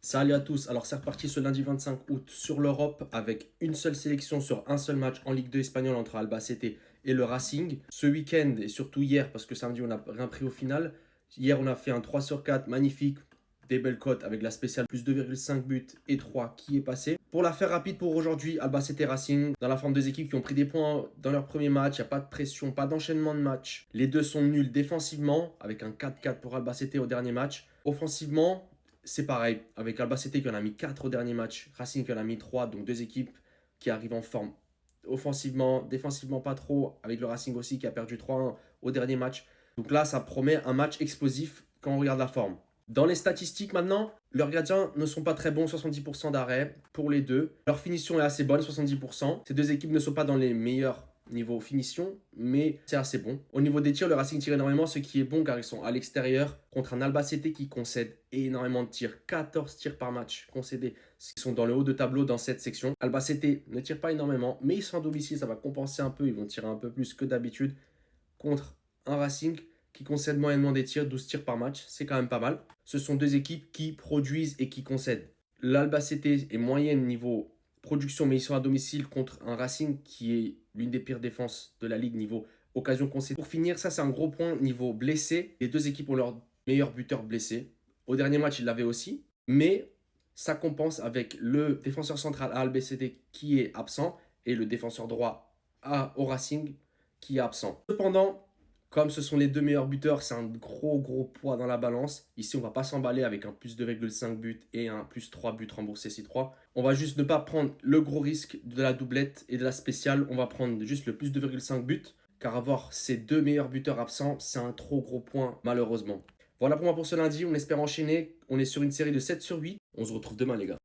Salut à tous, alors c'est reparti ce lundi 25 août sur l'Europe avec une seule sélection sur un seul match en Ligue 2 espagnole entre Albacete et le Racing. Ce week-end et surtout hier, parce que samedi on n'a rien pris au final, hier on a fait un 3 sur 4 magnifique, des belles cotes avec la spéciale plus 2,5 buts et 3 qui est passé. Pour la faire rapide pour aujourd'hui, Albacete Racing, dans la forme des équipes qui ont pris des points dans leur premier match, il n'y a pas de pression, pas d'enchaînement de matchs. Les deux sont nuls défensivement, avec un 4-4 pour Albacete au dernier match. Offensivement, c'est pareil, avec Albacete qui en a mis 4 au dernier match, Racing qui en a mis 3, donc deux équipes qui arrivent en forme offensivement, défensivement pas trop, avec le Racing aussi qui a perdu 3-1 au dernier match. Donc là, ça promet un match explosif quand on regarde la forme. Dans les statistiques maintenant, leurs gardiens ne sont pas très bons, 70% d'arrêt pour les deux. Leur finition est assez bonne, 70%. Ces deux équipes ne sont pas dans les meilleurs niveau finition, mais c'est assez bon. Au niveau des tirs, le Racing tire énormément, ce qui est bon car ils sont à l'extérieur contre un Albacete qui concède énormément de tirs. 14 tirs par match concédés. Ils sont dans le haut de tableau dans cette section. Albacete ne tire pas énormément, mais ils sont à domicile, ça va compenser un peu. Ils vont tirer un peu plus que d'habitude contre un Racing qui concède moyennement des tirs, 12 tirs par match. C'est quand même pas mal. Ce sont deux équipes qui produisent et qui concèdent. L'Albacete est moyenne niveau production, mais ils sont à domicile contre un Racing qui est l'une des pires défenses de la ligue niveau occasion concédée. Pour finir, ça c'est un gros point niveau blessé. Les deux équipes ont leur meilleur buteur blessé. Au dernier match, ils l'avaient aussi, mais ça compense avec le défenseur central à Albacete qui est absent et le défenseur droit au Racing qui est absent. Cependant, comme ce sont les deux meilleurs buteurs, c'est un gros poids dans la balance. Ici, on ne va pas s'emballer avec un plus 2,5 buts et un plus 3 buts remboursés C3. On va juste ne pas prendre le gros risque de la doublette et de la spéciale. On va prendre juste le plus 2,5 buts. Car avoir ces deux meilleurs buteurs absents, c'est un trop gros point malheureusement. Voilà pour moi pour ce lundi. On espère enchaîner. On est sur une série de 7 sur 8. On se retrouve demain les gars.